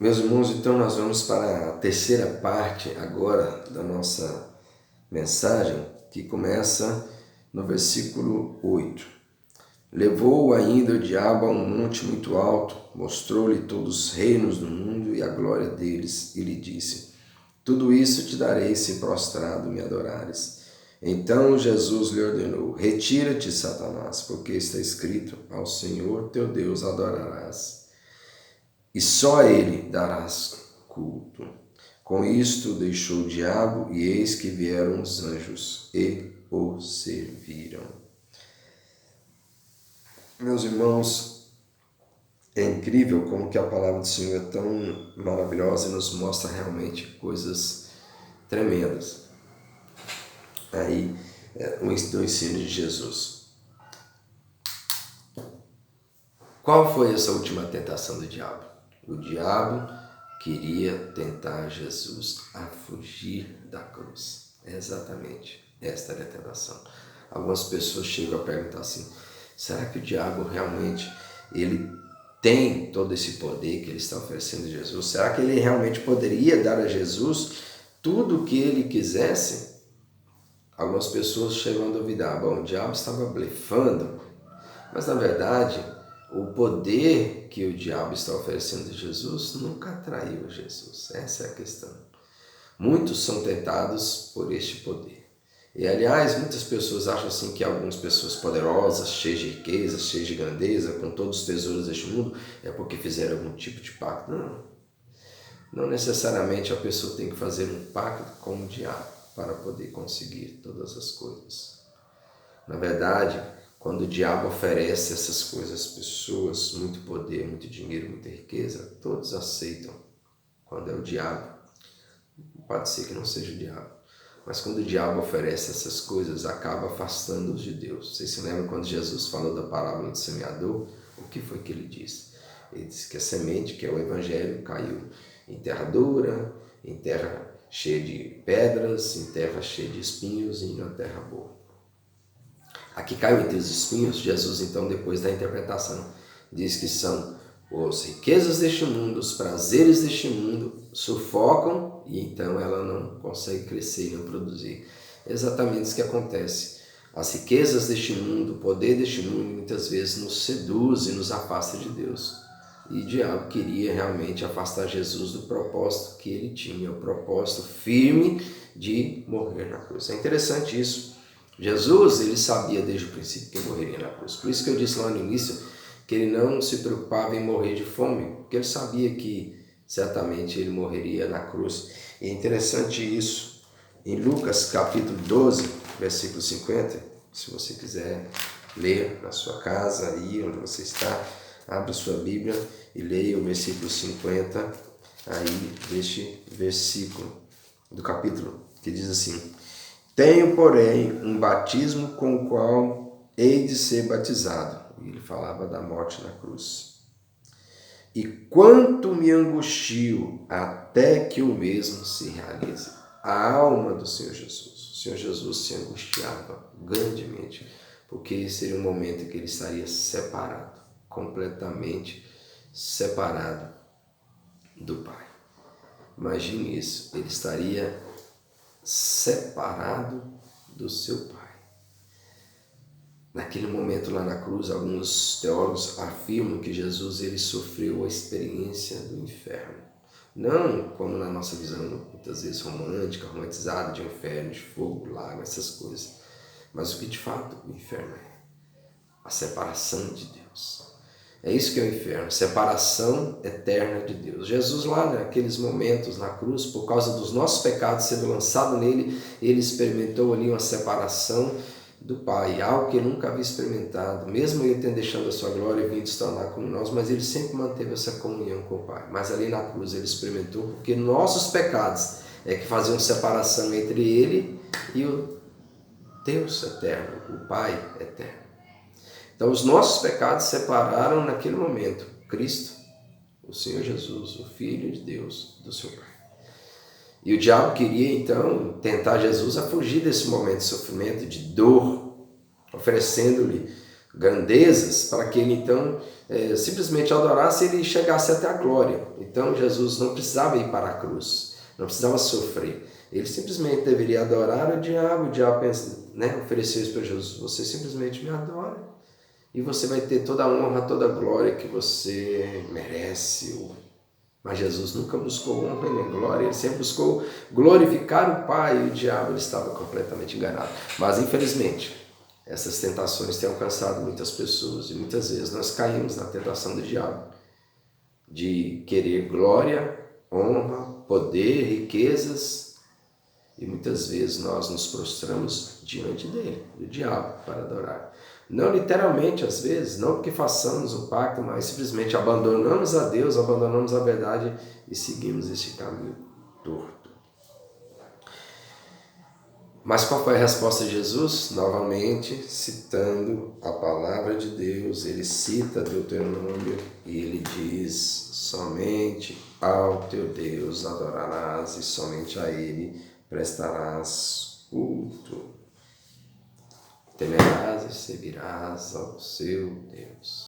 Meus irmãos, então nós vamos para a terceira parte agora da nossa mensagem, que começa no versículo 8. Levou-o ainda o diabo a um monte muito alto, mostrou-lhe todos os reinos do mundo e a glória deles, e lhe disse: tudo isso te darei se prostrado me adorares. Então Jesus lhe ordenou: retira-te, Satanás, porque está escrito: ao Senhor teu Deus adorarás, e só a ele darás culto. Com isto deixou o diabo, e eis que vieram os anjos e o serviram. Meus irmãos, é incrível como que a palavra do Senhor é tão maravilhosa e nos mostra realmente coisas tremendas aí do ensino de Jesus. Qual foi essa última tentação do diabo? O diabo queria tentar Jesus a fugir da cruz. É exatamente esta é a tentação. Algumas pessoas chegam a perguntar assim: será que o diabo realmente ele tem todo esse poder que ele está oferecendo a Jesus? Será que ele realmente poderia dar a Jesus tudo o que ele quisesse? Algumas pessoas chegam a duvidar: bom, o diabo estava blefando, mas na verdade o poder que o diabo está oferecendo a Jesus nunca atraiu a Jesus. Essa é a questão. Muitos são tentados por este poder. E aliás, muitas pessoas acham assim que algumas pessoas poderosas, cheias de riqueza, cheias de grandeza, com todos os tesouros deste mundo, é porque fizeram algum tipo de pacto. Não necessariamente a pessoa tem que fazer um pacto com o diabo para poder conseguir todas as coisas. Na verdade, quando o diabo oferece essas coisas às pessoas, muito poder, muito dinheiro, muita riqueza, todos aceitam. Quando é o diabo, pode ser que não seja o diabo, mas quando o diabo oferece essas coisas, acaba afastando-os de Deus. Vocês se lembram quando Jesus falou da parábola do semeador? O que foi que ele disse? Ele disse que a semente, que é o evangelho, caiu em terra dura, em terra cheia de pedras, em terra cheia de espinhos e em uma terra boa. Aqui caiu entre os espinhos. Jesus, então, depois da interpretação, diz que são as riquezas deste mundo, os prazeres deste mundo, sufocam e então ela não consegue crescer e não produzir. É exatamente isso que acontece. As riquezas deste mundo, o poder deste mundo, muitas vezes nos seduz e nos afasta de Deus. E o diabo queria realmente afastar Jesus do propósito que ele tinha, o propósito firme de morrer na cruz. É interessante isso. Jesus, ele sabia desde o princípio que ele morreria na cruz. Por isso que eu disse lá no início que ele não se preocupava em morrer de fome, porque ele sabia que certamente ele morreria na cruz. E é interessante isso em Lucas capítulo 12, versículo 50, se você quiser ler na sua casa, aí onde você está, abra sua Bíblia e leia o versículo 50 aí deste versículo do capítulo, que diz assim: tenho, porém, um batismo com o qual hei de ser batizado. E ele falava da morte na cruz. E quanto me angustio até que o mesmo se realize. A alma do Senhor Jesus. O Senhor Jesus se angustiava grandemente, porque seria um momento em que ele estaria separado, completamente separado do Pai. Imagine isso, ele estaria separado do seu Pai. Naquele momento lá na cruz, alguns teólogos afirmam que Jesus ele sofreu a experiência do inferno. Não como na nossa visão, muitas vezes romântica, romantizada, de um inferno, de fogo, lago, essas coisas. Mas o que de fato o inferno é? A separação de Deus. É isso que é o inferno, separação eterna de Deus. Jesus lá naqueles momentos na cruz, por causa dos nossos pecados sendo lançado nele, ele experimentou ali uma separação do Pai, algo que ele nunca havia experimentado, mesmo ele tendo deixado a sua glória e vindo se tornar como nós, mas ele sempre manteve essa comunhão com o Pai. Mas ali na cruz ele experimentou, porque nossos pecados é que faziam separação entre ele e o Deus eterno, o Pai eterno. Então os nossos pecados separaram naquele momento Cristo, o Senhor Jesus, o Filho de Deus, do seu Pai. E o diabo queria então tentar Jesus a fugir desse momento de sofrimento, de dor, oferecendo-lhe grandezas, para que ele então simplesmente adorasse e ele chegasse até a glória. Então Jesus não precisava ir para a cruz, não precisava sofrer. Ele simplesmente deveria adorar o diabo ofereceu isso para Jesus. Você simplesmente me adora e você vai ter toda a honra, toda a glória que você merece. Mas Jesus nunca buscou honra nem glória, ele sempre buscou glorificar o Pai, e o diabo ele estava completamente enganado. Mas infelizmente, essas tentações têm alcançado muitas pessoas e muitas vezes nós caímos na tentação do diabo de querer glória, honra, poder, riquezas, e muitas vezes nós nos prostramos diante dele, do diabo, para adorar. Não literalmente, às vezes, não porque façamos um pacto, mas simplesmente abandonamos a Deus, abandonamos a verdade e seguimos este caminho torto. Mas qual foi a resposta de Jesus? Novamente, citando a palavra de Deus, ele cita Deuteronômio e ele diz: somente ao teu Deus adorarás e somente a ele prestarás culto. Temerás e servirás ao seu Deus.